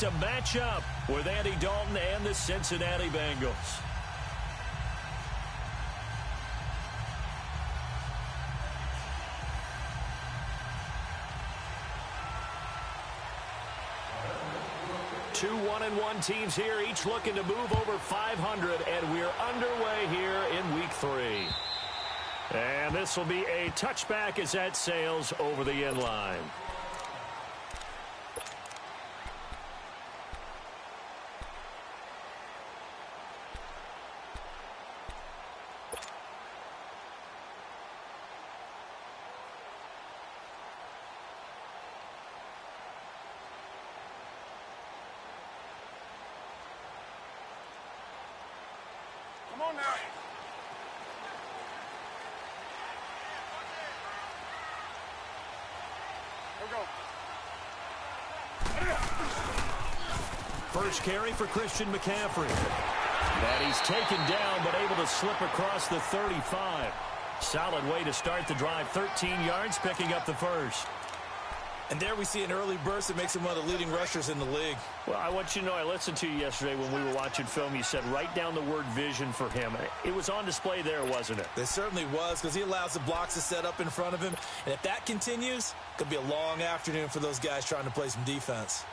to match up with Andy Dalton and the Cincinnati Bengals. Two 1-1 teams here, each looking to move over 500, and we're underway here in Week 3. And this will be a touchback as that sails over the end line. Come on now. First carry for Christian McCaffrey. And he's taken down, but able to slip across the 35. Solid way to start the drive. 13 yards, picking up the first. And there we see an early burst that makes him one of the leading rushers in the league. Well, I want you to know, I listened to you yesterday when we were watching film. You said write down the word vision for him. It was on display there, wasn't it? It certainly was, because he allows the blocks to set up in front of him. And if that continues, it could be a long afternoon for those guys trying to play some defense.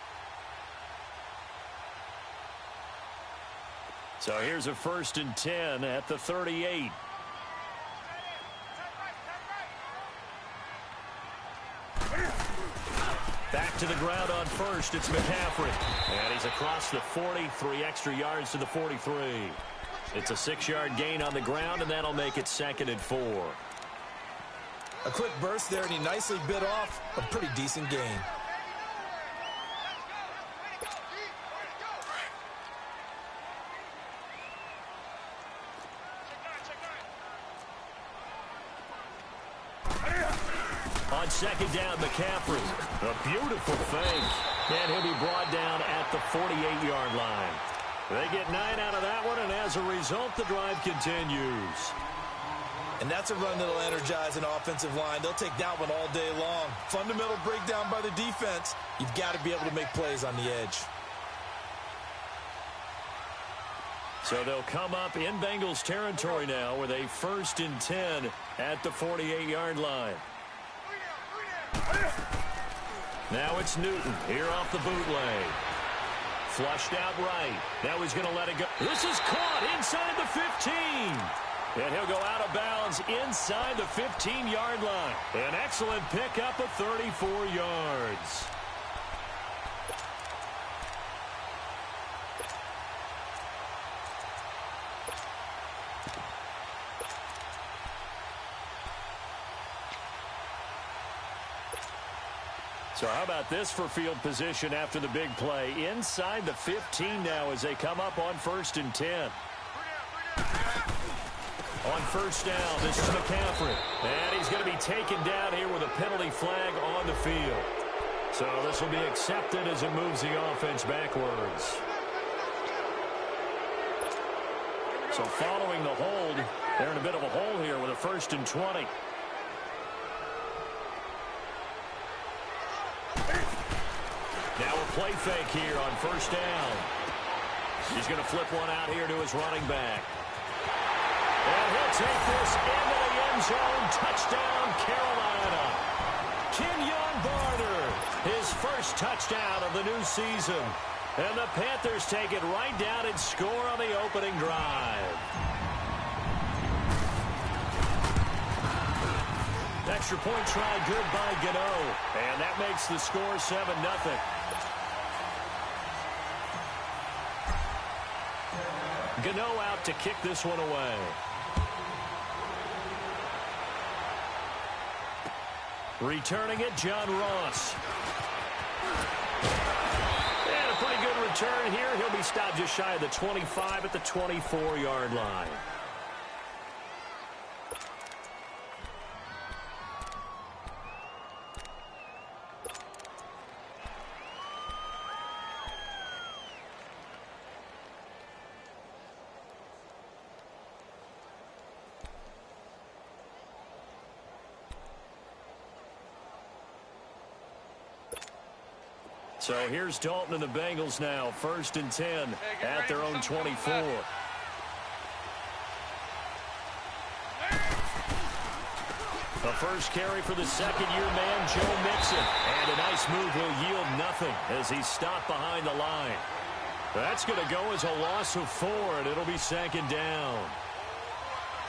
So here's a 1st and 10 at the 38. Back to the ground on first. It's McCaffrey. And he's across the 40, 3 extra yards to the 43. It's a 6-yard gain on the ground, and that'll make it 2nd and 4. A quick burst there, and he nicely bit off a pretty decent gain. On 2nd down, McCaffrey. A beautiful fake. And he'll be brought down at the 48-yard line. They get 9 out of that one, and as a result, the drive continues. And that's a run that'll energize an offensive line. They'll take that one all day long. Fundamental breakdown by the defense. You've got to be able to make plays on the edge. So they'll come up in Bengals territory now with a 1st and 10 at the 48-yard line. Now it's Newton here off the bootleg. Flushed out right. Now he's going to let it go. This is caught inside the 15. And he'll go out of bounds inside the 15-yard line. An excellent pickup of 34 yards. So how about this for field position after the big play? Inside the 15 now as they come up on 1st and 10. On 1st down, this is McCaffrey. And he's going to be taken down here with a penalty flag on the field. So this will be accepted as it moves the offense backwards. So following the hold, they're in a bit of a hole here with a 1st and 20. Now a play fake here on 1st down. He's going to flip one out here to his running back. And he'll take this into the end zone. Touchdown, Carolina. Kenyon Barner, his first touchdown of the new season. And the Panthers take it right down and score on the opening drive. Extra point try good by Gano. And that makes the score 7-0. Gano out to kick this one away. Returning it, John Ross. And a pretty good return here. He'll be stopped just shy of the 25 at the 24-yard line. So here's Dalton and the Bengals now, 1st and 10 at their own 24. The first carry for the second-year man, Joe Mixon. And a nice move will yield nothing as he's stopped behind the line. That's going to go as a loss of 4, and it'll be 2nd down.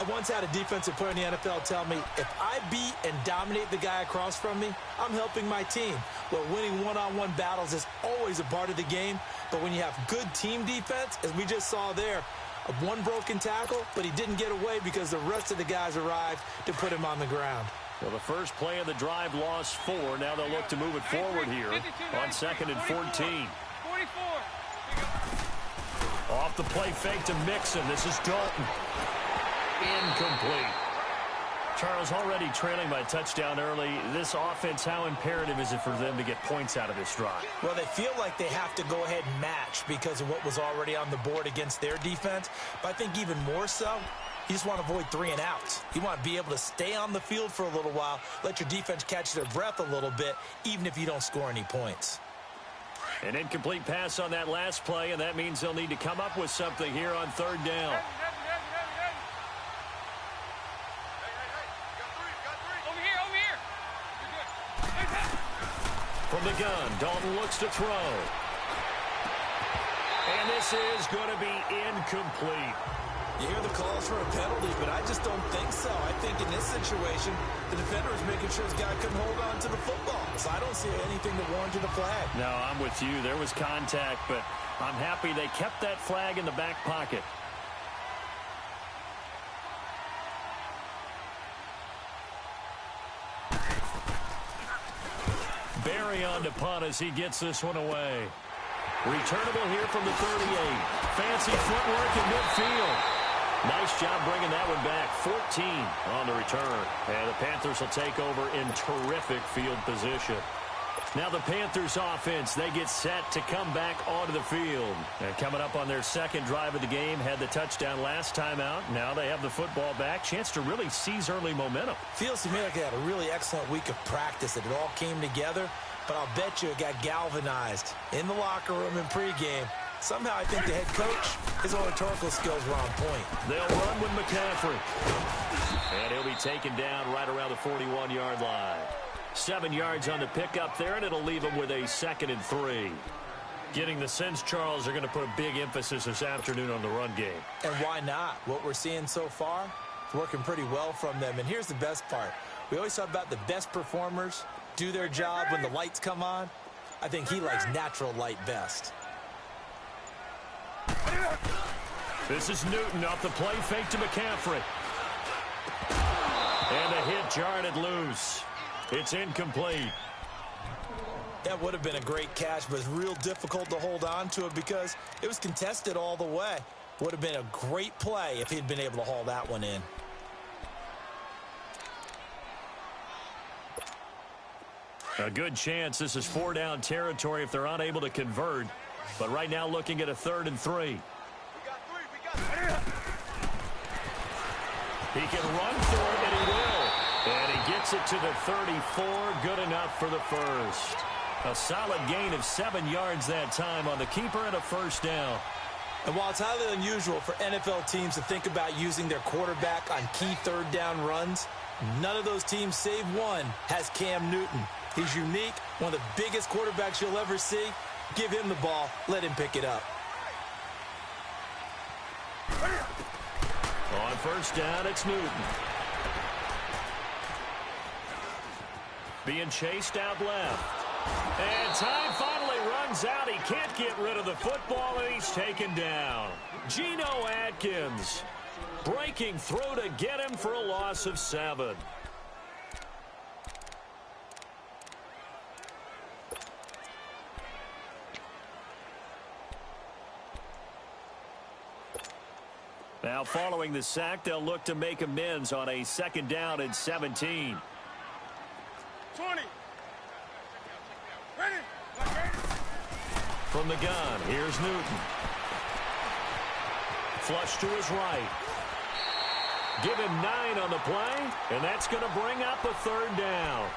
I once had a defensive player in the NFL tell me, if I beat and dominate the guy across from me, I'm helping my team. Well, winning one-on-one battles is always a part of the game, but when you have good team defense, as we just saw there, one broken tackle, but he didn't get away because the rest of the guys arrived to put him on the ground. Well, the first play of the drive lost 4. Now they'll look to move it forward here on 2nd and 14. Off the play fake to Mixon. This is Dalton. Incomplete. Charles, already trailing by a touchdown early. This offense, how imperative is it for them to get points out of this drive? Well, they feel like they have to go ahead and match because of what was already on the board against their defense. But I think even more so, you just want to avoid 3 and outs. You want to be able to stay on the field for a little while, let your defense catch their breath a little bit, even if you don't score any points. An incomplete pass on that last play, and that means they'll need to come up with something here on 3rd down. From the gun, Dalton looks to throw. And this is going to be incomplete. You hear the calls for a penalty, but I just don't think so. I think in this situation, the defender is making sure his guy couldn't hold on to the football. So I don't see anything that warranted a flag. No, I'm with you. There was contact, but I'm happy they kept that flag in the back pocket. Barry on to punt as he gets this one away. Returnable here from the 38. Fancy footwork in midfield. Nice job bringing that one back. 14 on the return. And the Panthers will take over in terrific field position. Now the Panthers offense, they get set to come back onto the field. And coming up on their second drive of the game, had the touchdown last time out. Now they have the football back. Chance to really seize early momentum. Feels to me like they had a really excellent week of practice. It all came together. But I'll bet you it got galvanized in the locker room in pregame. Somehow I think the head coach, his oratorical skills were on point. They'll run with McCaffrey. And he'll be taken down right around the 41-yard line. 7 yards on the pickup there, and it'll leave him with a 2nd and 3. Getting the sense, Charles, are going to put a big emphasis this afternoon on the run game. And why not? What we're seeing so far, it's working pretty well from them. And here's the best part. We always talk about the best performers do their job when the lights come on. I think he likes natural light best. This is Newton off the play fake to McCaffrey. And a hit jarred it loose. It's incomplete. That would have been a great catch, but it's real difficult to hold on to it because it was contested all the way. Would have been a great play if he'd been able to haul that one in. A good chance this is 4-down territory if they're unable to convert. But right now looking at a 3rd and 3. He can run for it, and he will. And he gets it to the 34. Good enough for the first. A solid gain of 7 yards that time on the keeper and a 1st down. And while it's highly unusual for NFL teams to think about using their quarterback on key 3rd down runs, none of those teams, save one, has Cam Newton. He's unique, one of the biggest quarterbacks you'll ever see. Give him the ball. Let him pick it up. On 1st down, it's Newton. Being chased out left. And time finally runs out. He can't get rid of the football, and he's taken down. Geno Atkins breaking through to get him for a loss of 7. Now following the sack, they'll look to make amends on a 2nd down and 17. 20. Ready. From the gun, here's Newton. Flush to his right. Give him 9 on the play, and that's going to bring up a 3rd down.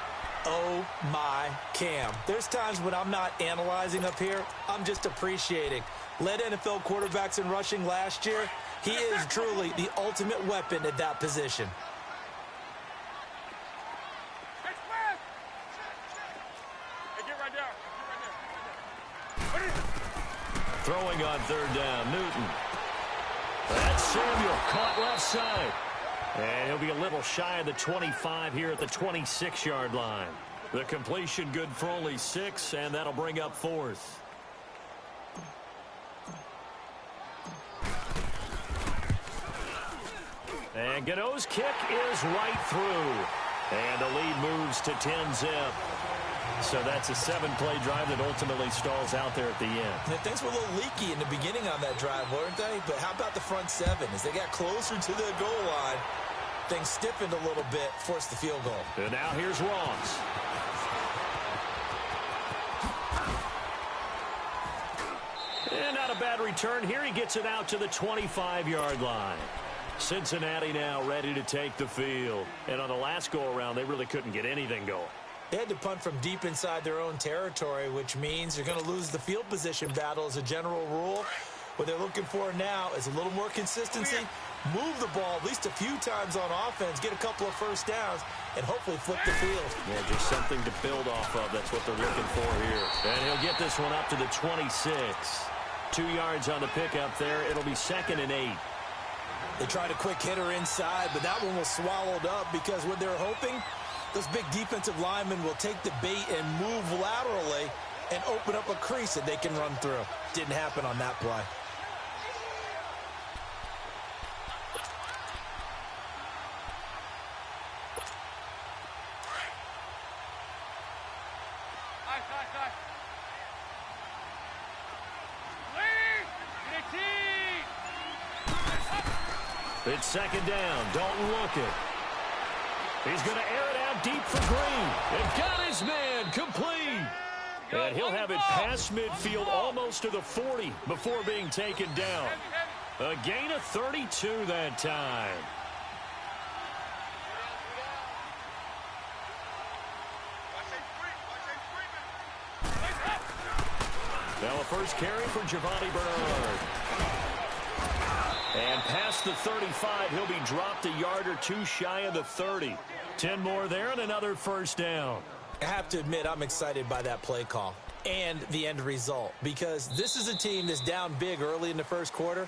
Oh, my Cam. There's times when I'm not analyzing up here. I'm just appreciating. Led NFL quarterbacks in rushing last year. He is truly the ultimate weapon at that position. Throwing on third down, Newton. That's Samuel, caught left side. And he'll be a little shy of the 25 here at the 26-yard line. The completion good for only 6, and that'll bring up 4th. And Gano's kick is right through. And the lead moves to 10-zip. So that's a 7-play drive that ultimately stalls out there at the end. And things were a little leaky in the beginning on that drive, weren't they? But how about the front 7? As they got closer to the goal line, things stiffened a little bit, forced the field goal. And now here's Ross. And not a bad return here. He gets it out to the 25-yard line. Cincinnati now ready to take the field. And on the last go-around, they really couldn't get anything going. They had to punt from deep inside their own territory, which means you're going to lose the field position battle as a general rule. What they're looking for now is a little more consistency, move the ball at least a few times on offense, get a couple of first downs, and hopefully flip the field. Yeah, just something to build off of. That's what they're looking for here. And he'll get this one up to the 26. 2 yards on the pickup there. It'll be 2nd and 8. They tried a quick hitter inside, but that one was swallowed up because what they're hoping, those big defensive linemen will take the bait and move laterally and open up a crease that they can run through. Didn't happen on that play. It's 2nd down. Dalton looking. He's going to air it out deep for Green. And got his man complete. And he'll have it past midfield almost to the 40 before being taken down. A gain of 32 that time. Now a first carry for Giovanni Bernard. And past the 35, he'll be dropped a yard or two shy of the 30. 10 more there and another first down. I have to admit, I'm excited by that play call and the end result because this is a team that's down big early in the first quarter,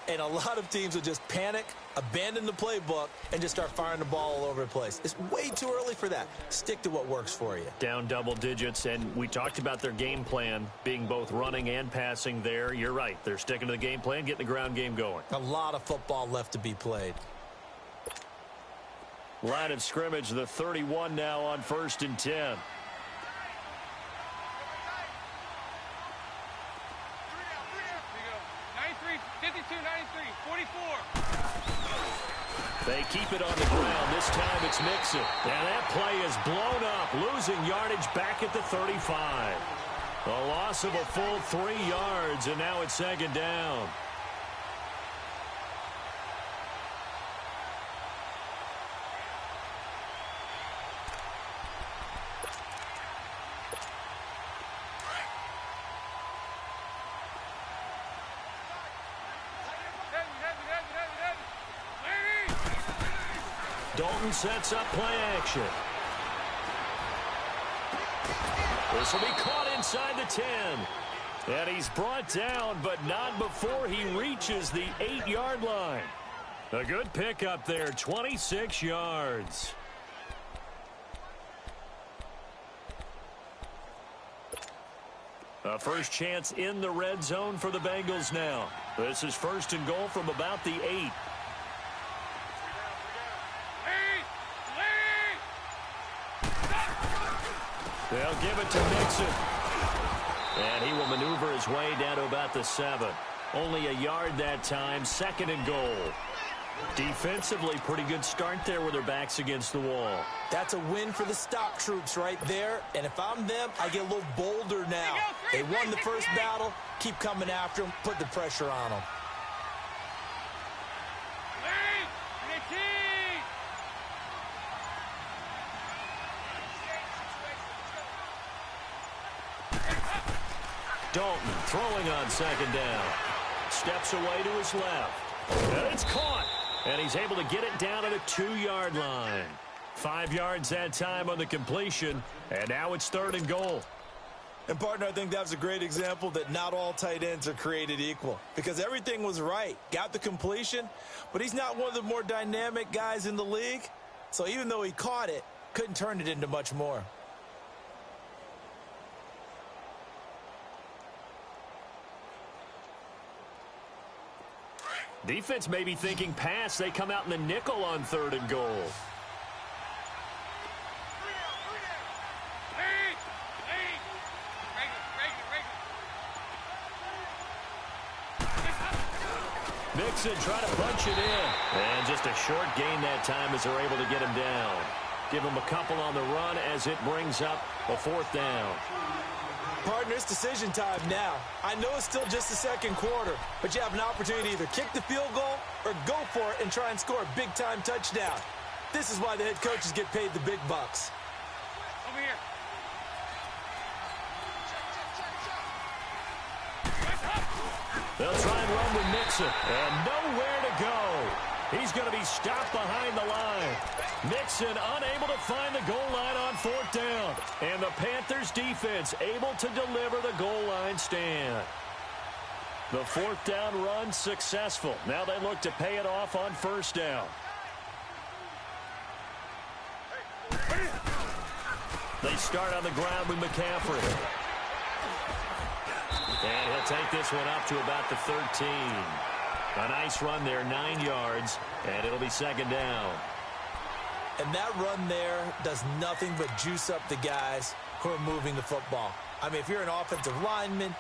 and a lot of teams will just panic, abandon the playbook, and just start firing the ball all over the place. It's way too early for that. Stick to what works for you. Down double digits, and we talked about their game plan being both running and passing there. You're right. They're sticking to the game plan, getting the ground game going. A lot of football left to be played. Line of scrimmage, the 31 now on 1st and 10. They keep it on the ground. This time it's Mixon. And that play is blown up, losing yardage back at the 35. A loss of a full 3 yards, and now it's 2nd down. Dalton sets up play action. This will be caught inside the 10. And he's brought down, but not before he reaches the 8-yard line. A good pickup there, 26 yards. A first chance in the red zone for the Bengals now. This is 1st and goal from about the 8. They'll give it to Mixon. And he will maneuver his way down to about the 7. Only a yard that time, 2nd and goal. Defensively, pretty good start there with their backs against the wall. That's a win for the stop troops right there. And if I'm them, I get a little bolder now. They won the first battle. Keep coming after them. Put the pressure on them. Dalton throwing on second down. Steps away to his left. And it's caught. And he's able to get it down to the 2-yard line. 5 yards that time on the completion. And now it's 3rd and goal. And, partner, I think that was a great example that not all tight ends are created equal. Because everything was right. Got the completion, but he's not one of the more dynamic guys in the league. So even though he caught it, couldn't turn it into much more. Defense may be thinking pass. They come out in the nickel on 3rd and goal. Mixon trying to punch it in. And just a short gain that time as they're able to get him down. Give him a couple on the run as it brings up a 4th down. Partner, it's decision time now. I know it's still just the second quarter, but you have an opportunity to either kick the field goal or go for it and try and score a big-time touchdown. This is why the head coaches get paid the big bucks. Over here. They'll try and run with Mixon, and nowhere to go. He's going to be stopped behind the line. Mixon unable to find the goal line on 4th down. And the Panthers defense able to deliver the goal line stand. The 4th down run successful. Now they look to pay it off on 1st down. They start on the ground with McCaffrey. And he'll take this one up to about the 13. A nice run there, 9 yards, and it'll be 2nd down. And that run there does nothing but juice up the guys who are moving the football. I mean, if you're an offensive lineman,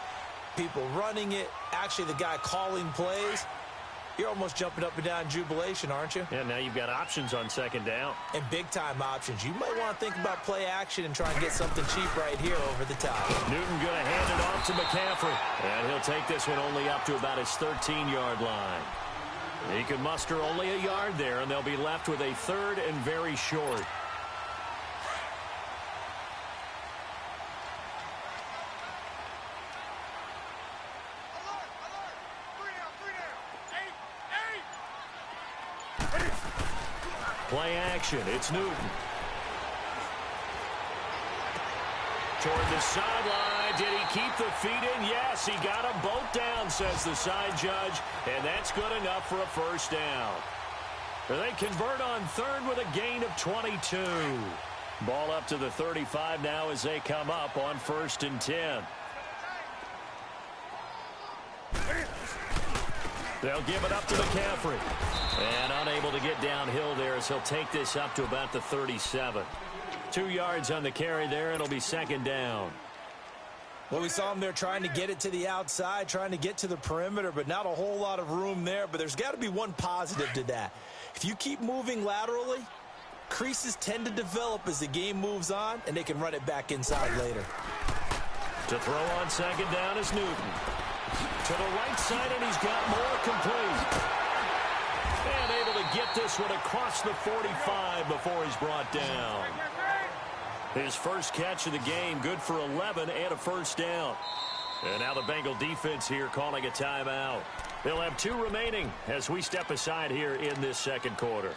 people running it, actually the guy calling plays, you're almost jumping up and down in jubilation, aren't you? Yeah, now you've got options on 2nd down. And big-time options. You might want to think about play action and try and get something cheap right here over the top. Newton going to hand it off to McCaffrey. And he'll take this one only up to about his 13-yard line. He can muster only a yard there, and they'll be left with a 3rd and very short. Play action. It's Newton. Toward the sideline. Did he keep the feet in? Yes, he got them both down, says the side judge. And that's good enough for a 1st down. They convert on 3rd with a gain of 22. Ball up to the 35 now as they come up on 1st and 10. They'll give it up to McCaffrey. And unable to get downhill there as he'll take this up to about the 37. 2 yards on the carry there, and it'll be 2nd down. Well, we saw him there trying to get it to the outside, trying to get to the perimeter, but not a whole lot of room there. But there's got to be one positive to that. If you keep moving laterally, creases tend to develop as the game moves on, and they can run it back inside later. To throw on 2nd down is Newton. To the right side, and he's got more complete. And able to get this one across the 45 before he's brought down. His first catch of the game, good for 11 and a 1st down. And now the Bengal defense here calling a timeout. They'll have 2 remaining as we step aside here in this 2nd quarter.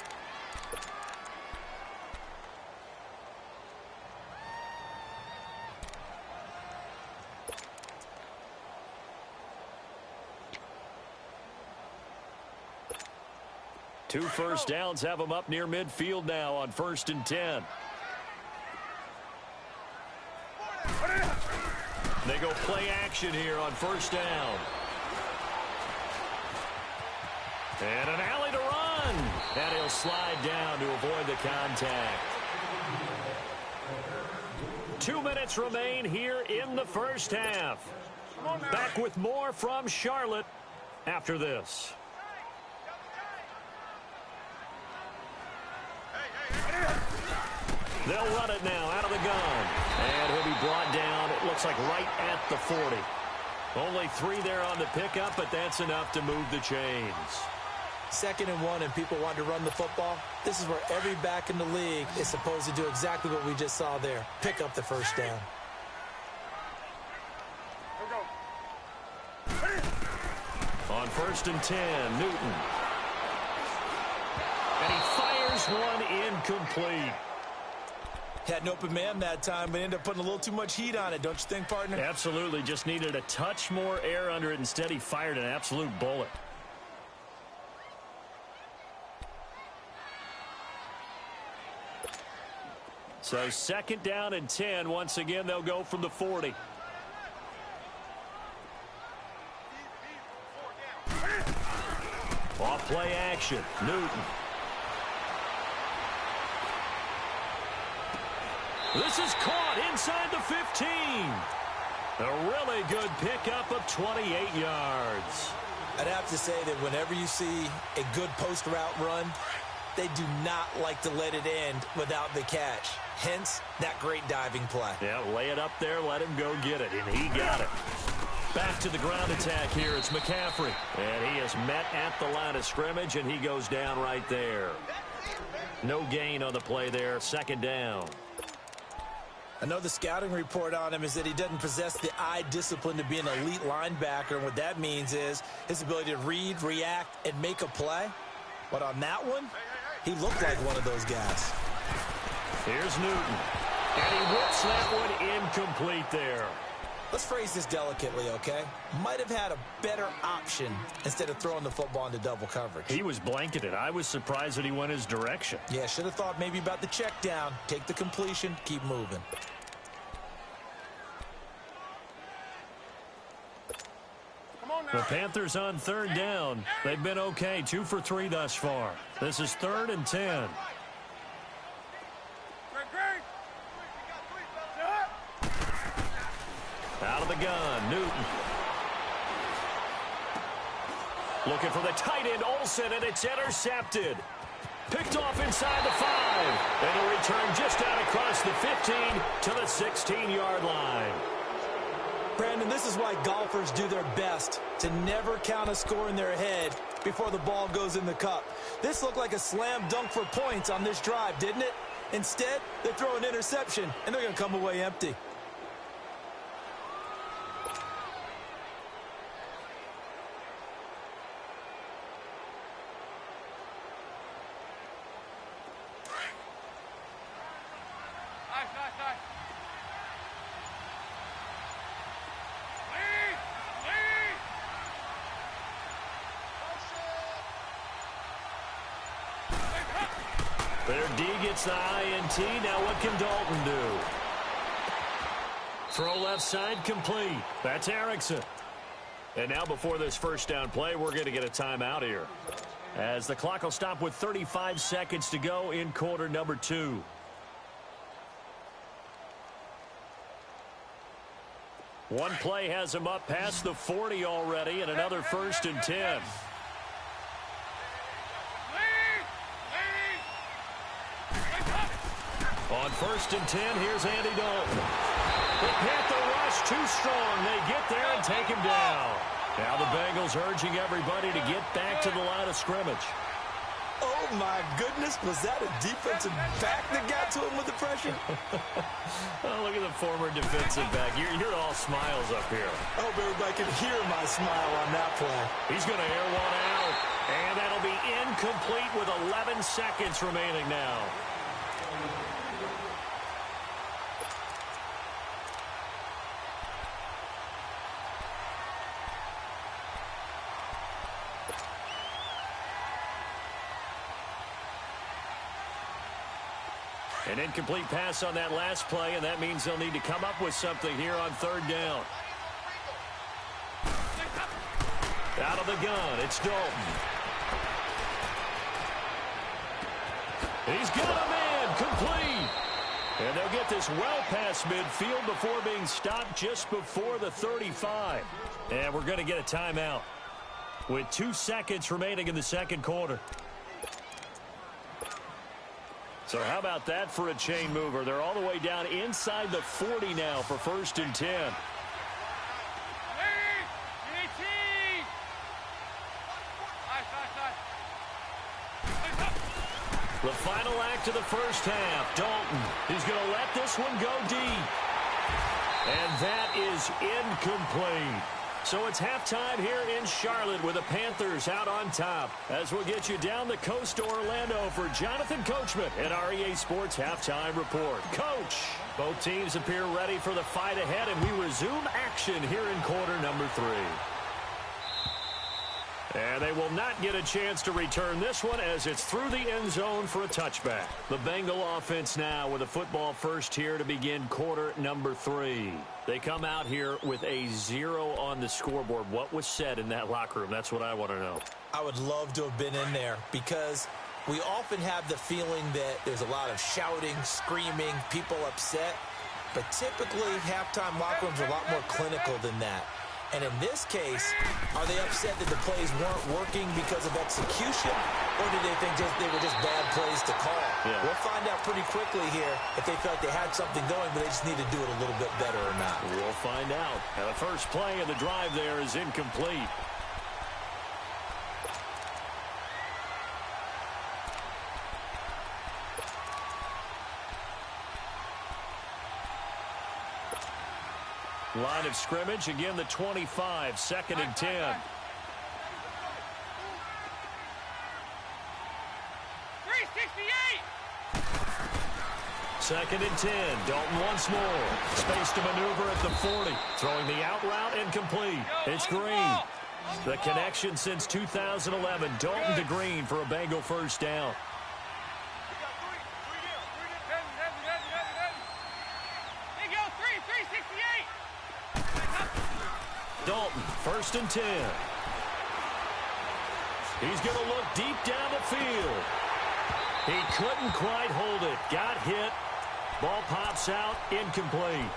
Two 1st downs have them up near midfield now on 1st and 10. They go play action here on 1st down. And an alley to run. And he'll slide down to avoid the contact. 2 minutes remain here in the 1st half. Back with more from Charlotte after this. They'll run it now out of the gun. And he'll be brought down, it looks like right at the 40. Only 3 there on the pickup, but that's enough to move the chains. 2nd and 1, and people want to run the football. This is where every back in the league is supposed to do exactly what we just saw there. Pick up the 1st down. Go, go. On 1st and 10, Newton. And he fires one incomplete. Had an open man that time, but ended up putting a little too much heat on it, don't you think, partner? Absolutely. Just needed a touch more air under it. Instead, he fired an absolute bullet. So 2nd down and 10. Once again, they'll go from the 40. Off play action. Newton. This is caught inside the 15. A really good pickup of 28 yards. I'd have to say that whenever you see a good post route run, they do not like to let it end without the catch. Hence, that great diving play. Yeah, lay it up there, let him go get it, and he got it. Back to the ground attack here. It's McCaffrey. And he is met at the line of scrimmage, and he goes down right there. No gain on the play there. 2nd down. I know the scouting report on him is that he doesn't possess the eye discipline to be an elite linebacker. And what that means is his ability to read, react, and make a play. But on that one, he looked like one of those guys. Here's Newton. And he whips that one incomplete there. Let's phrase this delicately, okay? Might have had a better option instead of throwing the football into double coverage. He was blanketed. I was surprised that he went his direction. Yeah, should have thought maybe about the check down. Take the completion, keep moving. The Panthers on 3rd down. They've been okay. 2 for 3 thus far. This is 3rd and 10. Out of the gun, Newton. Looking for the tight end, Olsen, and it's intercepted. Picked off inside the 5. And a return just out across the 15 to the 16-yard line. Brandon, this is why golfers do their best to never count a score in their head before the ball goes in the cup. This looked like a slam dunk for points on this drive, didn't it? Instead, they throw an interception, and they're going to come away empty. Their D gets the INT. Now what can Dalton do? Throw left side complete. That's Erickson. And now before this 1st down play, we're going to get a timeout here, as the clock will stop with 35 seconds to go in quarter number 2. One play has him up past the 40 already, and another 1st and 10. On 1st and 10, here's Andy Dalton. The Panther rush too strong. They get there and take him down. Now the Bengals urging everybody to get back to the line of scrimmage. Oh, my goodness. Was that a defensive back that got to him with the pressure? Oh, look at the former defensive back. You're all smiles up here. I hope everybody can hear my smile on that play. He's going to air one out, and that'll be incomplete with 11 seconds remaining now. An incomplete pass on that last play, and that means they'll need to come up with something here on 3rd down. Out of the gun, it's Dalton. He's got a man, complete. And they'll get this well past midfield before being stopped just before the 35. And we're going to get a timeout with 2 seconds remaining in the 2nd quarter. So how about that for a chain mover? They're all the way down inside the 40 now for 1st and 10. The final act of the 1st half. Dalton is going to let this one go deep. And that is incomplete. So it's halftime here in Charlotte with the Panthers out on top. As we'll get you down the coast to Orlando for Jonathan Coachman at our EA Sports Halftime Report. Coach, both teams appear ready for the fight ahead, and we resume action here in quarter number 3. And they will not get a chance to return this one as it's through the end zone for a touchback. The Bengal offense now with a football first here to begin quarter number 3. They come out here with a 0 on the scoreboard. What was said in that locker room? That's what I want to know. I would love to have been in there because we often have the feeling that there's a lot of shouting, screaming, people upset. But typically, halftime locker rooms are a lot more clinical than that. And in this case, are they upset that the plays weren't working because of execution, or did they think they were just bad plays to call? Yeah. We'll find out pretty quickly here if they felt like they had something going, but they just need to do it a little bit better or not. We'll find out. Now, the first play of the drive there is incomplete. Line of scrimmage, again the 25, 2nd and 10. 368. 2nd and 10. Dalton once more. Space to maneuver at the 40. Throwing the out route incomplete. It's Green. The connection since 2011. Dalton to Green for a Bengal first down. Dalton, 1st and 10. He's going to look deep down the field. He couldn't quite hold it. Got hit. Ball pops out. Incomplete.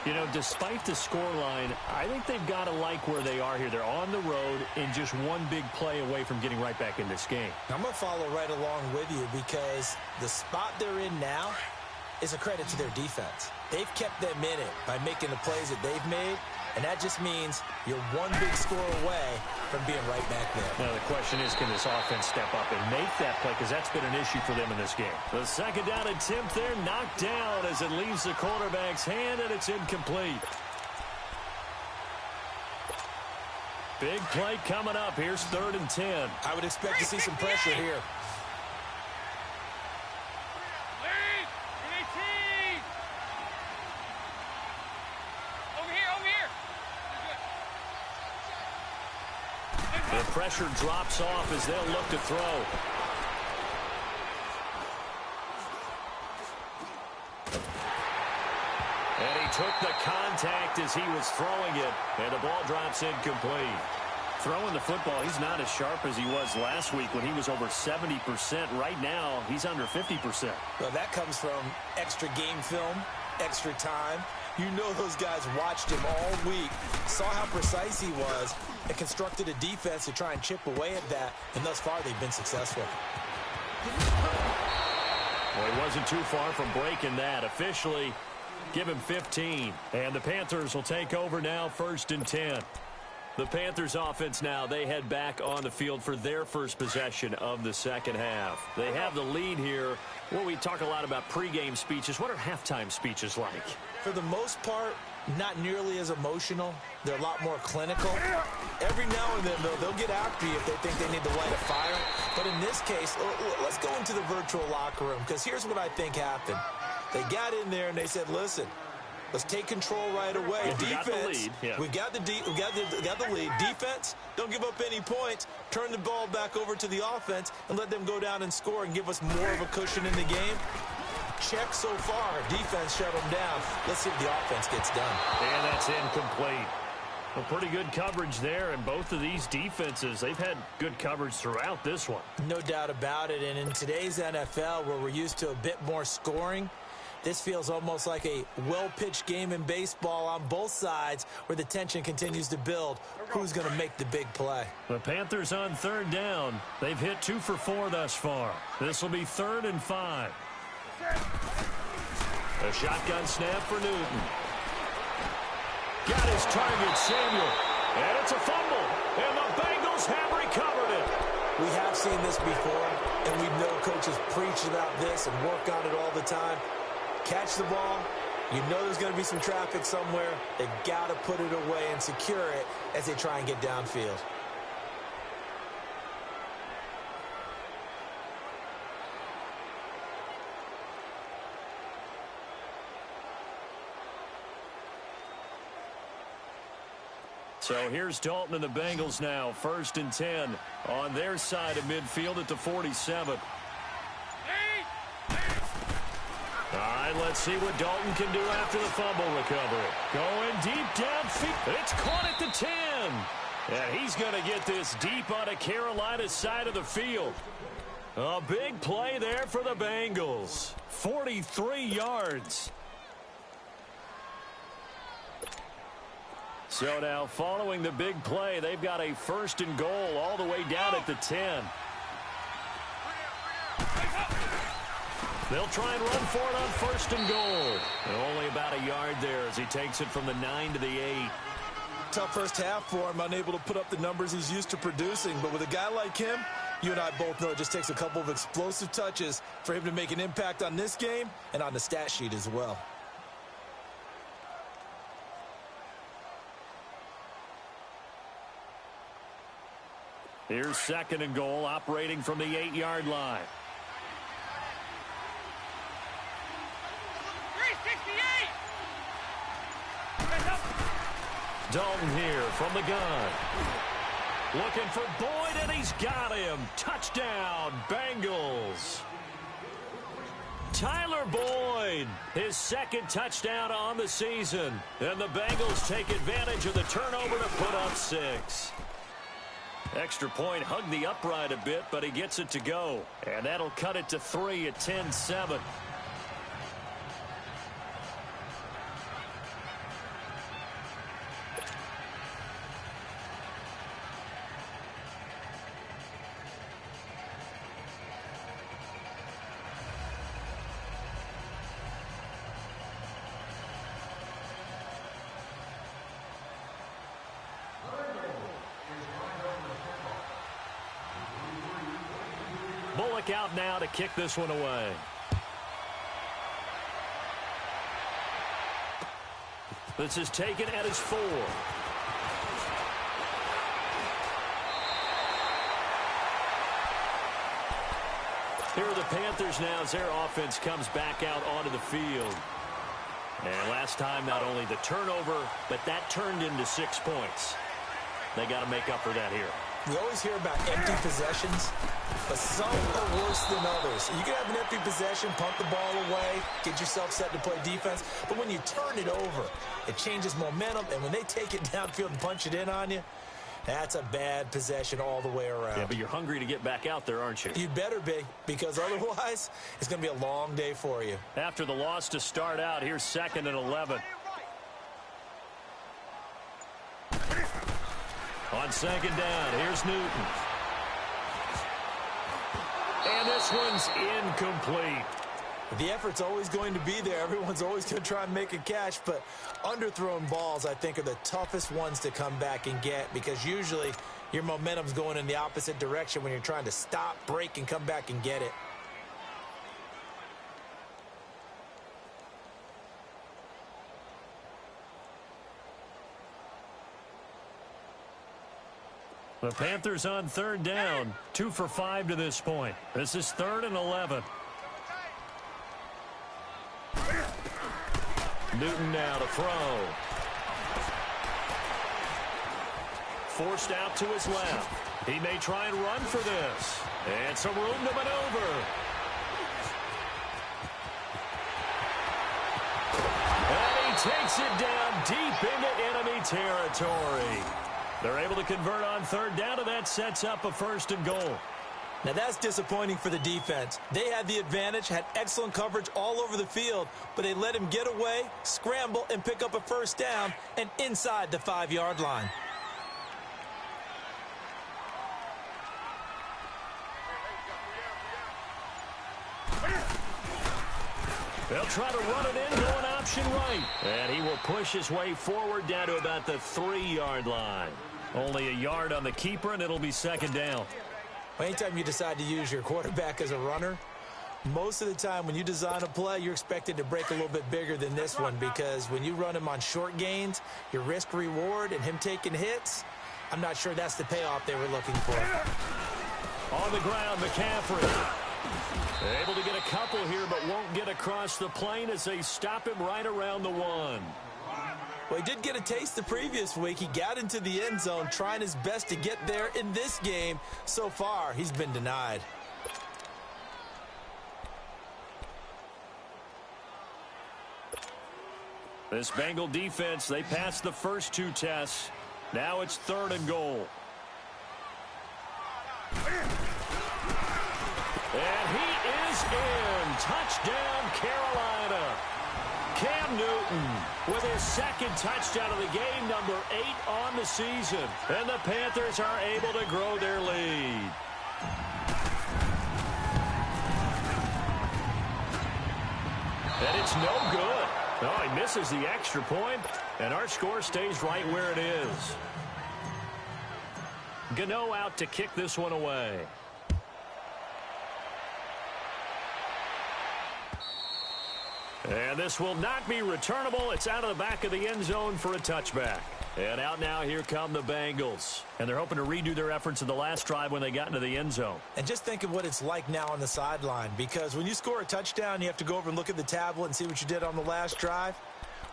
You know, despite the scoreline, I think they've got to like where they are here. They're on the road and just one big play away from getting right back in this game. I'm going to follow right along with you because the spot they're in now is a credit to their defense. They've kept them in it by making the plays that they've made. And that just means you're one big score away from being right back there. Now, the question is, can this offense step up and make that play? Because that's been an issue for them in this game. The 2nd down attempt there knocked down as it leaves the quarterback's hand, and it's incomplete. Big play coming up. Here's 3rd and 10. I would expect to see some pressure here. The pressure drops off as they'll look to throw. And he took the contact as he was throwing it, and the ball drops incomplete. Throwing the football, he's not as sharp as he was last week when he was over 70%. Right now, he's under 50%. Well, that comes from extra game film, extra time. You know those guys watched him all week, saw how precise he was, and constructed a defense to try and chip away at that, and thus far they've been successful. Well, he wasn't too far from breaking that. Officially, give him 15. And the Panthers will take over now, 1st and 10. The Panthers offense now, they head back on the field for their first possession of the second half. They have the lead here. Well, we talk a lot about pregame speeches. What are halftime speeches like? For the most part, not nearly as emotional. They're a lot more clinical. Every now and then, though, they'll get after you if they think they need to light a fire. But in this case, let's go into the virtual locker room, because here's what I think happened. They got in there and they said, listen, let's take control right away. Well, defense, we got the lead. Defense, don't give up any points. Turn the ball back over to the offense and let them go down and score and give us more of a cushion in the game. Check so far. Defense shut them down. Let's see if the offense gets done. And that's incomplete. Well, pretty good coverage there, and both of these defenses, they've had good coverage throughout this one. No doubt about it, and in today's NFL, where we're used to a bit more scoring, this feels almost like a well-pitched game in baseball on both sides where the tension continues to build. Who's going to make the big play? The Panthers on 3rd down. They've hit 2 for 4 thus far. This will be 3rd and 5. A shotgun snap for Newton. Got his target, Samuel. And it's a fumble. And the Bengals have recovered it. We have seen this before, and we know coaches preach about this and work on it all the time. Catch the ball, You know there's going to be some traffic somewhere. They've got to put it away and secure it as they try and get downfield. So here's Dalton and the Bengals now, 1st and 10 on their side of midfield at the 47. All right, let's see what Dalton can do after the fumble recovery. Going deep downfield. It's caught at the 10. And he's going to get this deep on a Carolina side of the field. A big play there for the Bengals. 43 yards. So now following the big play, they've got a 1st and goal all the way down at the 10. They'll try and run for it on 1st and goal. And only about a yard there as he takes it from the 9 to the 8. Tough first half for him, unable to put up the numbers he's used to producing. But with a guy like him, you and I both know it just takes a couple of explosive touches for him to make an impact on this game and on the stat sheet as well. Here's 2nd and goal, operating from the 8-yard line. 368. Dalton here from the gun. Looking for Boyd, and he's got him. Touchdown, Bengals. Tyler Boyd, his 2nd touchdown on the season. And the Bengals take advantage of the turnover to put up 6. Extra point hugged the upright a bit, but he gets it to go. And that'll cut it to 3 at 10-7. Bullock out now to kick this one away. This is taken at his 4. Here are the Panthers now as their offense comes back out onto the field. And last time, not only the turnover, but that turned into 6 points. They got to make up for that here. We always hear about empty possessions, but some are worse than others. You can have an empty possession, punt the ball away, get yourself set to play defense, but when you turn it over, it changes momentum, and when they take it downfield and punch it in on you, that's a bad possession all the way around. Yeah, but you're hungry to get back out there, aren't you? You'd better be, because otherwise, it's going to be a long day for you. After the loss to start out, here's 2nd and 11. On 2nd down, here's Newton. And this one's incomplete. The effort's always going to be there. Everyone's always going to try and make a catch, but underthrown balls, I think, are the toughest ones to come back and get because usually your momentum's going in the opposite direction when you're trying to stop, break, and come back and get it. The Panthers on 3rd down, 2 for 5 to this point. This is 3rd and 11. Newton now to throw. Forced out to his left. He may try and run for this. And some room to maneuver. And he takes it down deep into enemy territory. They're able to convert on 3rd down, and that sets up a 1st and goal. Now, that's disappointing for the defense. They had the advantage, had excellent coverage all over the field, but they let him get away, scramble, and pick up a 1st down and inside the 5-yard line. They'll try to run it in, going option right. And he will push his way forward down to about the 3-yard line. Only a yard on the keeper, and it'll be 2nd down. Anytime you decide to use your quarterback as a runner, Most of the time when you design a play, you're expected to break a little bit bigger than this one because when you run him on short gains, your risk-reward and him taking hits, I'm not sure that's the payoff they were looking for. On the ground, McCaffrey. Able to get a couple here, but won't get across the plane as they stop him right around the 1. Well, he did get a taste the previous week. He got into the end zone trying his best to get there in this game. So far, he's been denied. This Bengal defense, they passed the first 2 tests. Now it's 3rd and goal. And he is in. Touchdown, Carolina. Cam Newton with his 2nd touchdown of the game, number 8 on the season. And the Panthers are able to grow their lead. And it's no good. Oh, he misses the extra point, and our score stays right where it is. Gano out to kick this one away. And this will not be returnable. It's out of the back of the end zone for a touchback. And out now, here come the Bengals. And they're hoping to redo their efforts in the last drive when they got into the end zone. And just think of what it's like now on the sideline, because when you score a touchdown, you have to go over and look at the tablet and see what you did on the last drive.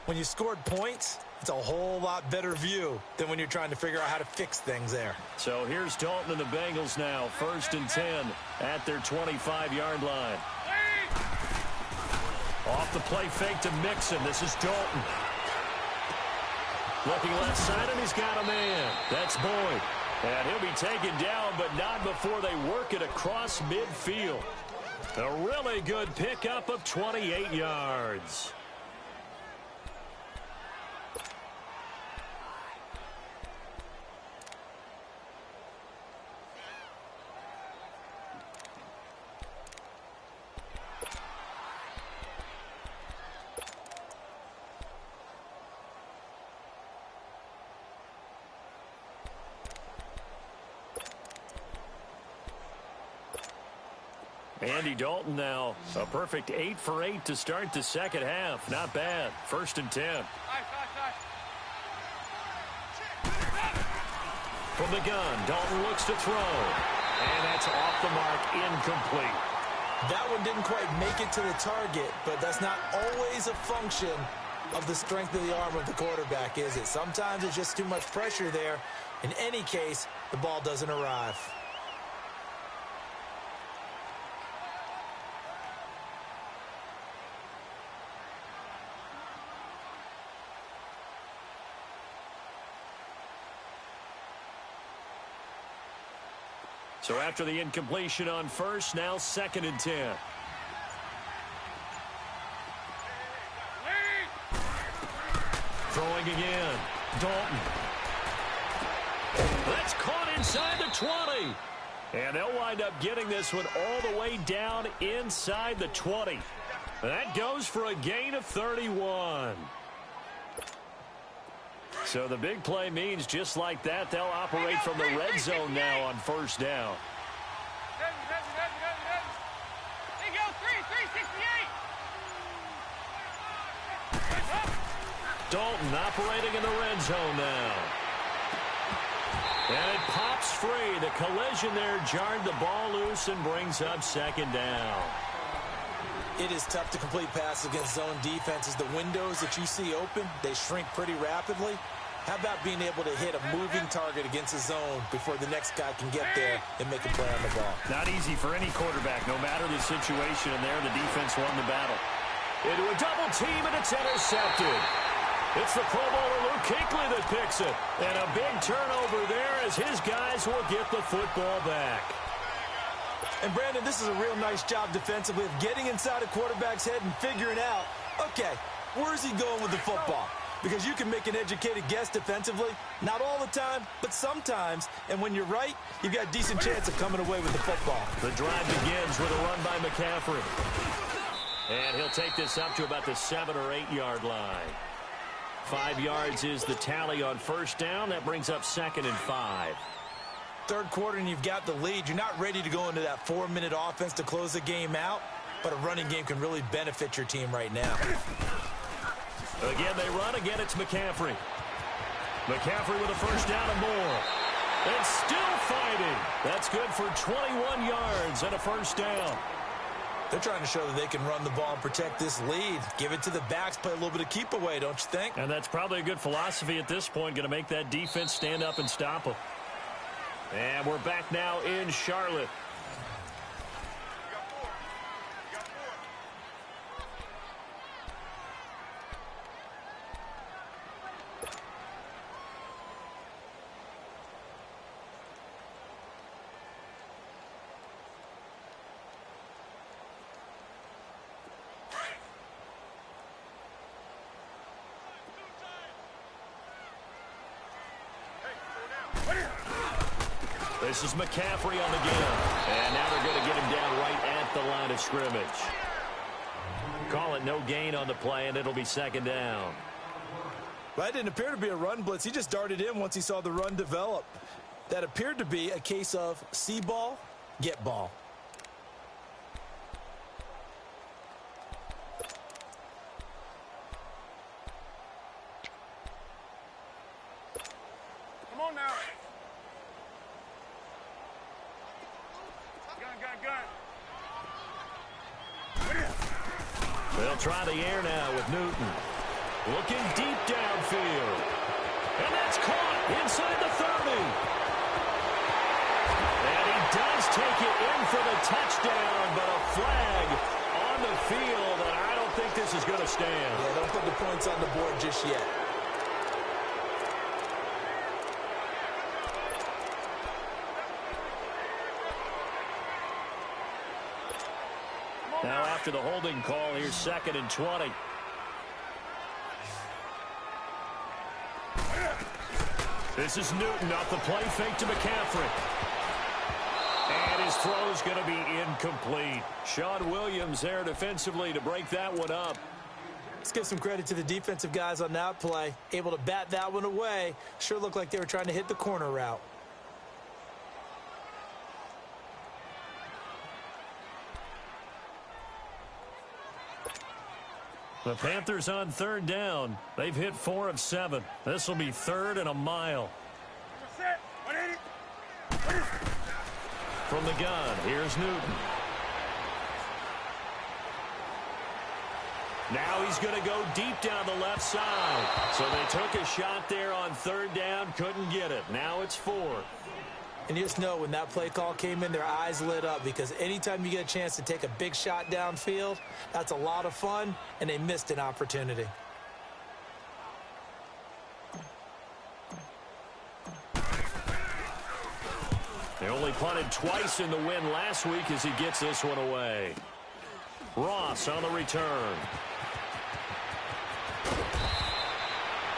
When you scored points, it's a whole lot better view than when you're trying to figure out how to fix things there. So here's Dalton and the Bengals now, 1st and 10 at their 25-yard line. Off the play fake to Mixon. This is Dalton. Looking left side, and he's got a man. That's Boyd. And he'll be taken down, but not before they work it across midfield. A really good pickup of 28 yards. Andy Dalton now, a perfect 8 for 8 to start the second half. Not bad. 1st and 10. From the gun, Dalton looks to throw. And that's off the mark, incomplete. That one didn't quite make it to the target, but that's not always a function of the strength of the arm of the quarterback, is it? Sometimes it's just too much pressure there. In any case, the ball doesn't arrive. So after the incompletion on first, now 2nd and 10. Throwing again. Dalton. That's caught inside the 20. And they'll wind up getting this one all the way down inside the 20. That goes for a gain of 31. So the big play means just like that, they'll operate from the red zone now on 1st down. There you go, 368. Dalton operating in the red zone now. And it pops free. The collision there jarred the ball loose and brings up 2nd down. It is tough to complete passes against zone defenses. The windows that you see open, they shrink pretty rapidly. How about being able to hit a moving target against a zone before the next guy can get there and make a play on the ball? Not easy for any quarterback, no matter the situation, and there the defense won the battle. Into a double team, and it's intercepted. It's the Pro Bowler Luke Kuechly that picks it. And a big turnover there as his guys will get the football back. And, Brandon, this is a real nice job defensively of getting inside a quarterback's head and figuring out, okay, where's he going with the football? Because you can make an educated guess defensively, not all the time, but sometimes. And when you're right, you've got a decent chance of coming away with the football. The drive begins with a run by McCaffrey. And he'll take this up to about the 7 or 8 yard line. 5 yards is the tally on 1st down. That brings up 2nd and 5. Third quarter and you've got the lead. You're not ready to go into that 4-minute offense to close the game out. but a running game can really benefit your team right now. Again, they run. Again, it's McCaffrey. McCaffrey with a first down and more. And still fighting. That's good for 21 yards and a first down. They're trying to show that they can run the ball and protect this lead. Give it to the backs, play a little bit of keep away, don't you think? And that's probably a good philosophy at this point. Going to make that defense stand up and stop them. And we're back now in Charlotte. This is McCaffrey on the give. And now they're going to get him down right at the line of scrimmage. Call it no gain on the play, and it'll be second down. Well, that didn't appear to be a run blitz. He just darted in once he saw the run develop. That appeared to be a case of see ball, get ball. Come on now. They'll try the air now with Newton. Looking deep downfield. And that's caught inside the 30. And he does take it in for the touchdown, but a flag on the field, and I don't think this is going to stand. Yeah, don't put the points on the board just yet. Now after the holding call, here's 2nd and 20. This is Newton off the play fake to McCaffrey. And his throw is going to be incomplete. Sean Williams there defensively to break that one up. Let's give some credit to the defensive guys on that play. Able to bat that one away. Sure looked like they were trying to hit the corner route. The Panthers on 3rd down. They've hit 4 of 7. This will be 3rd and a mile. From the gun, here's Newton. Now he's going to go deep down the left side. So they took a shot there on 3rd down, couldn't get it. Now it's 4th. And you just know when that play call came in, their eyes lit up, because anytime you get a chance to take a big shot downfield, that's a lot of fun, and they missed an opportunity. They only punted twice in the win last week as he gets this one away. Ross on the return.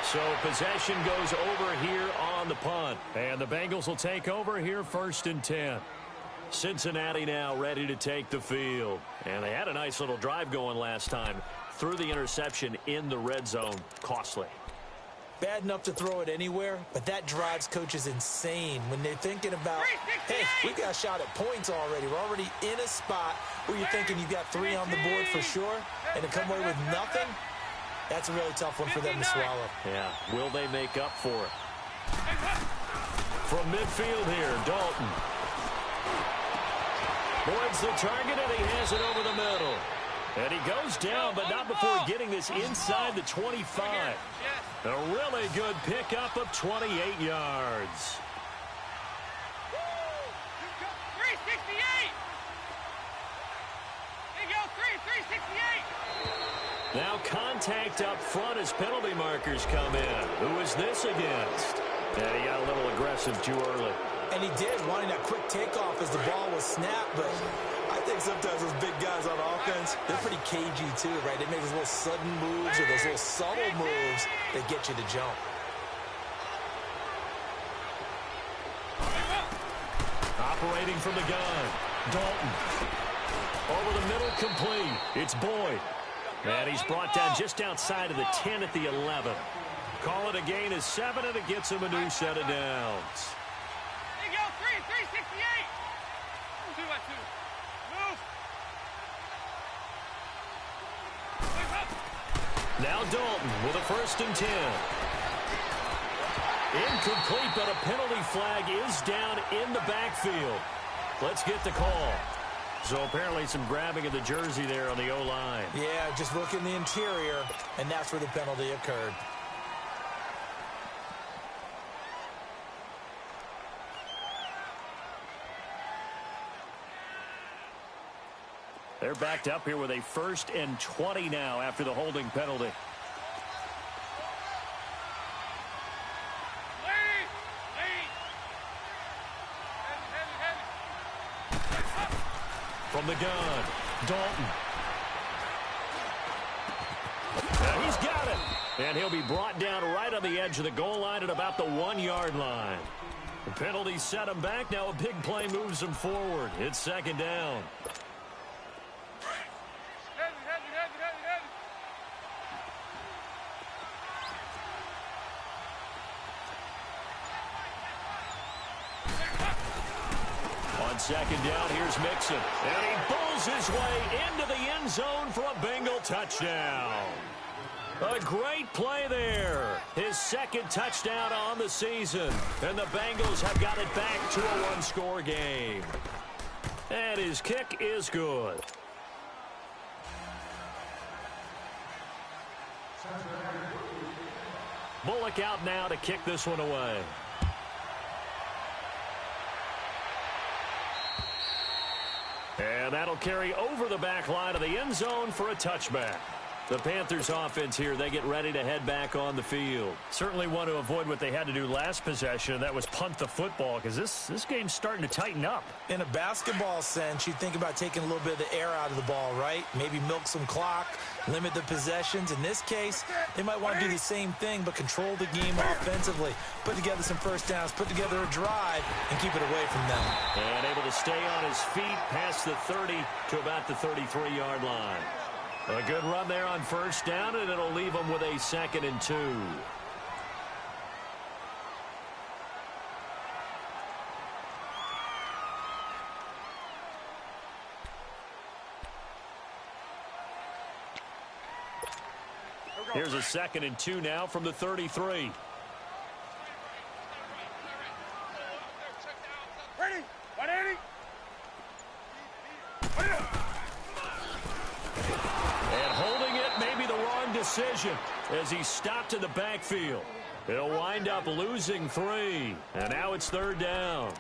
So possession goes over here on the punt. And the Bengals will take over here 1st and 10. Cincinnati now ready to take the field. And they had a nice little drive going last time. Threw the interception in the red zone. Costly. Bad enough to throw it anywhere, but that drives coaches insane when they're thinking about, hey, we got a shot at points already. We're already in a spot where you're thinking you've got 3 on the board for sure, and to come away with nothing, that's a really tough one for them to swallow. Yeah, will they make up for it? From midfield here, Dalton. Boyd's the target, and he has it over the middle. And he goes down, but not before getting this inside the 25. A really good pickup of 28 yards. 368. There you go, 368. Now contact up front as penalty markers come in. Who is this against? And he got a little aggressive too early. And he did, wanting that quick takeoff as the ball was snapped, but I think sometimes those big guys on offense, they're pretty cagey too, right? They make those little sudden moves or those little subtle moves that get you to jump. Operating from the gun, Dalton. Over the middle, complete. It's Boyd. And he's brought down just outside of the 10 at the 11. Call it a gain of 7, and it gets him a new set of downs. There you go, 368. 2 by 2. Move. Now Dalton with a 1st and 10. Incomplete, but a penalty flag is down in the backfield. Let's get the call. So apparently some grabbing of the jersey there on the O-line. Yeah, just look in the interior, and that's where the penalty occurred. They're backed up here with a 1st and 20 now after the holding penalty. From the gun, Dalton. He's got it. And he'll be brought down right on the edge of the goal line at about the 1-yard line. The penalty set him back. Now a big play moves him forward. It's 2nd down. On 2nd down, here's Mixon. And he pulls his way into the end zone for a Bengal touchdown. A great play there. His 2nd touchdown on the season. And the Bengals have got it back to a 1-score game. And his kick is good. Bullock out now to kick this one away. And that'll carry over the back line of the end zone for a touchback. The Panthers offense here, they get ready to head back on the field. Certainly want to avoid what they had to do last possession. That was punt the football, because this game's starting to tighten up. In a basketball sense, you think about taking a little bit of the air out of the ball, right? Maybe milk some clock, limit the possessions. In this case, they might want to do the same thing, but control the game offensively. Put together some 1st downs, put together a drive, and keep it away from them. And able to stay on his feet past the 30 to about the 33-yard line. A good run there on 1st down, and it'll leave them with a 2nd and 2. Here's a 2nd and 2 now from the 33. Ready? 180. And holding it may be the wrong decision as he stopped in the backfield. He'll wind up losing 3. And now it's 3rd down.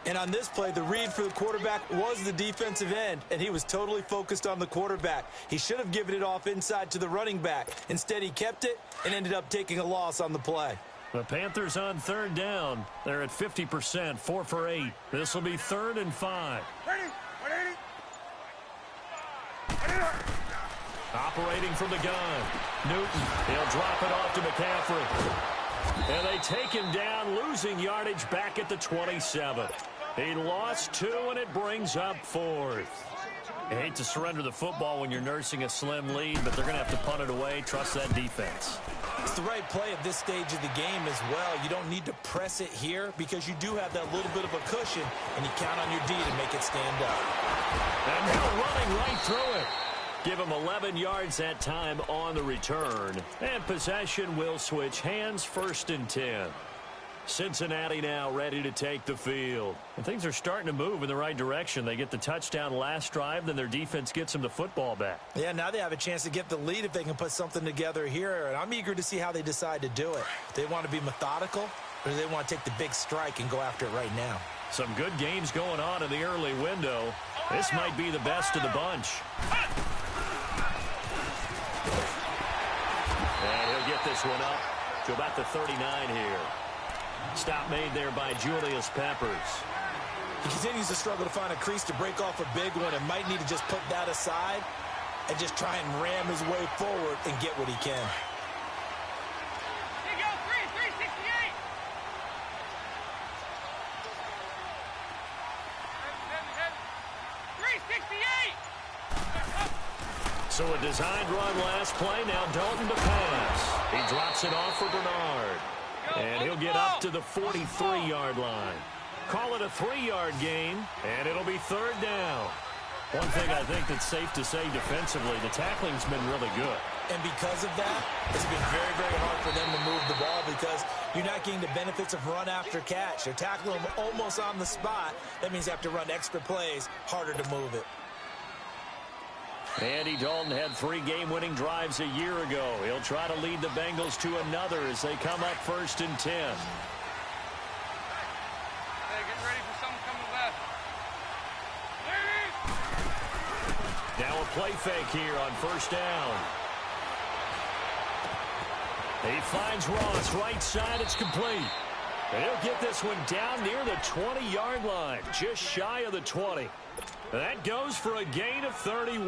And on this play, the read for the quarterback was the defensive end, and he was totally focused on the quarterback. He should have given it off inside to the running back. Instead, he kept it and ended up taking a loss on the play. The Panthers on 3rd down. They're at 50%, 4 for 8. This will be 3rd and 5. Ready? 180. Operating from the gun. Newton, he'll drop it off to McCaffrey. And they take him down, losing yardage back at the 27. He lost 2, and it brings up 4th. I hate to surrender the football when you're nursing a slim lead, but they're going to have to punt it away. Trust that defense. It's the right play at this stage of the game as well. You don't need to press it here because you do have that little bit of a cushion, and you count on your D to make it stand up. And now running right through it. Give him 11 yards that time on the return. And possession will switch hands, 1st and 10. Cincinnati now ready to take the field. And things are starting to move in the right direction. They get the touchdown last drive, then their defense gets them the football back. Yeah, now they have a chance to get the lead if they can put something together here. And I'm eager to see how they decide to do it. They want to be methodical, or do they want to take the big strike and go after it right now? Some good games going on in the early window. This might be the best of the bunch. And he'll get this one up to about the 39 here. Stop made there by Julius Peppers. He continues to struggle to find a crease to break off a big one and might need to just put that aside and just try and ram his way forward and get what he can. Here you go, 368. So a designed run last play. Now Dalton to pass. He drops it off for Bernard. And he'll get up to the 43-yard line. Call it a 3-yard gain, and it'll be 3rd down. One thing I think that's safe to say defensively, the tackling's been really good. And because of that, it's been very, very hard for them to move the ball because you're not getting the benefits of run after catch. You're tackling them almost on the spot. That means you have to run extra plays, harder to move it. Andy Dalton had 3 game-winning drives a year ago. He'll try to lead the Bengals to another as they come up 1st and 10. Hey, get ready for something coming left. Now a play fake here on 1st down. He finds Ross right side. It's complete. And he'll get this one down near the 20-yard line, just shy of the 20. That goes for a gain of 31.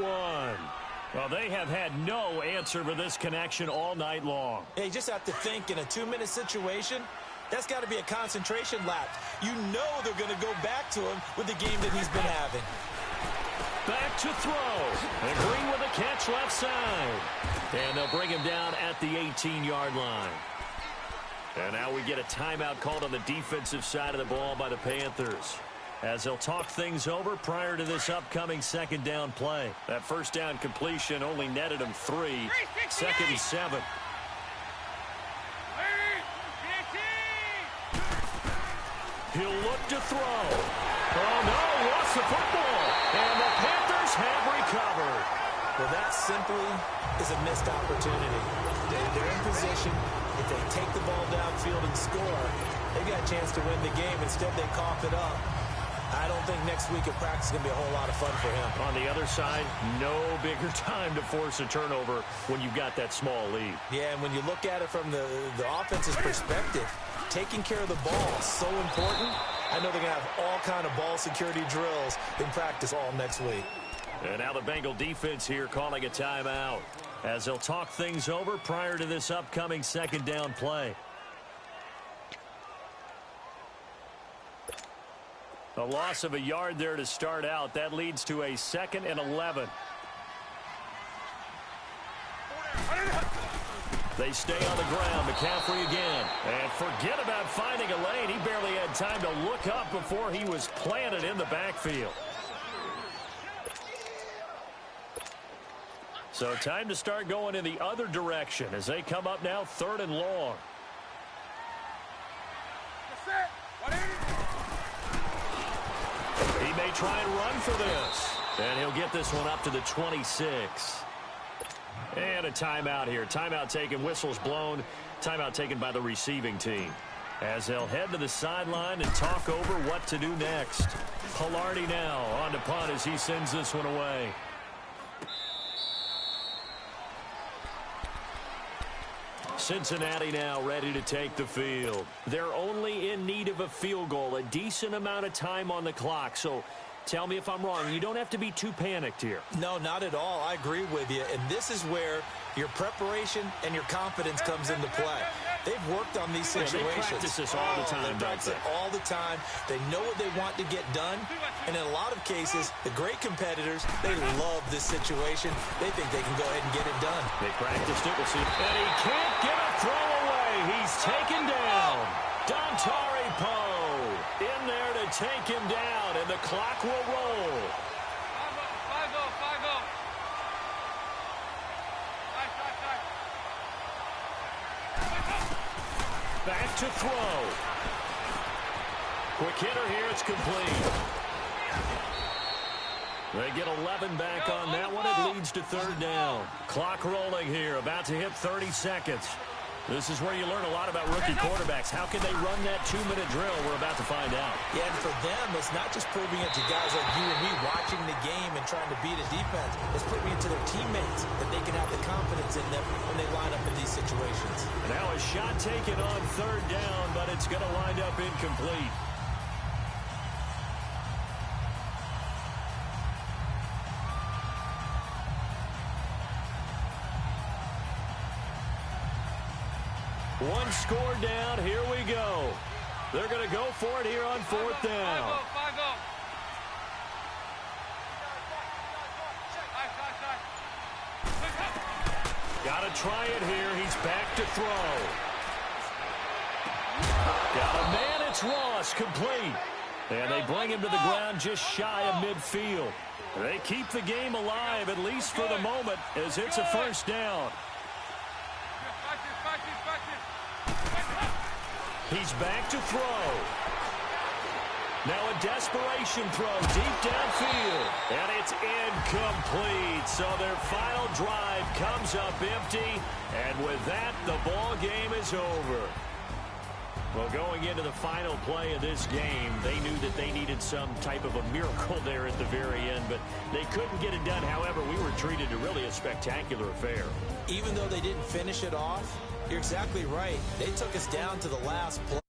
Well, they have had no answer for this connection all night long. Yeah, you just have to think in a 2-minute situation, that's got to be a concentration lapse. You know they're going to go back to him with the game that he's been having. Back to throw. And Green with a catch left side. And they'll bring him down at the 18-yard line. And now we get a timeout called on the defensive side of the ball by the Panthers, as they'll talk things over prior to this upcoming 2nd down play. That 1st down completion only netted him 3. 2nd and 7. He'll look to throw. Oh, no, lost the football. And the Panthers have recovered. Well, that simply is a missed opportunity. They're in position. If they take the ball downfield and score, they've got a chance to win the game. Instead, they cough it up. I don't think next week at practice is going to be a whole lot of fun for him. On the other side, no bigger time to force a turnover when you've got that small lead. Yeah, and when you look at it from the offense's perspective, taking care of the ball is so important. I know they're going to have all kind of ball security drills in practice all next week. And now the Bengal defense here calling a timeout, as they'll talk things over prior to this upcoming 2nd down play. A loss of a yard there to start out. That leads to a 2nd and 11. They stay on the ground. McCaffrey again. And forget about finding a lane. He barely had time to look up before he was planted in the backfield. So time to start going in the other direction as they come up now 3rd and long. He may try and run for this. And he'll get this one up to the 26. And a timeout here. Timeout taken, whistles blown. Timeout taken by the receiving team, as they'll head to the sideline and talk over what to do next. Pilardi now on to punt as he sends this one away. Cincinnati now ready to take the field. They're only in need of a field goal, a decent amount of time on the clock. So tell me if I'm wrong. You don't have to be too panicked here. No, not at all. I agree with you. And this is where your preparation and your confidence comes into play. They've worked on these situations. They practice this all the time, they practice it all the time. They know what they want to get done. And in a lot of cases, the great competitors, they love this situation. They think they can go ahead and get it done. They practiced it. We'll see. And he can't get a throw away. He's taken down. Dontari Poe in there to take him down, and the clock will roll. 5-0. Back to throw. Quick hitter here. It's complete. They get 11 back on that one. It leads to 3rd down. Clock rolling here. About to hit 30 seconds. This is where you learn a lot about rookie quarterbacks. How can they run that 2-minute drill? We're about to find out. Yeah, and for them, it's not just proving it to guys like you and me watching the game and trying to beat a defense. It's proving it to their teammates that they can have the confidence in them when they line up in these situations. Now a shot taken on 3rd down, but it's going to wind up incomplete. One score down. Here we go. They're going to go for it here on 4th down. 5-0. Got to try it here. He's back to throw. Got a man. It's Ross. Complete. And they bring him to the ground just shy of midfield. They keep the game alive, at least for the moment, as it's a 1st down. He's back to throw. Now a desperation throw deep downfield. And it's incomplete. So their final drive comes up empty. And with that, the ball game is over. Well, going into the final play of this game, they knew that they needed some type of a miracle there at the very end, but they couldn't get it done. However, we were treated to really a spectacular affair. Even though they didn't finish it off, you're exactly right. They took us down to the last play.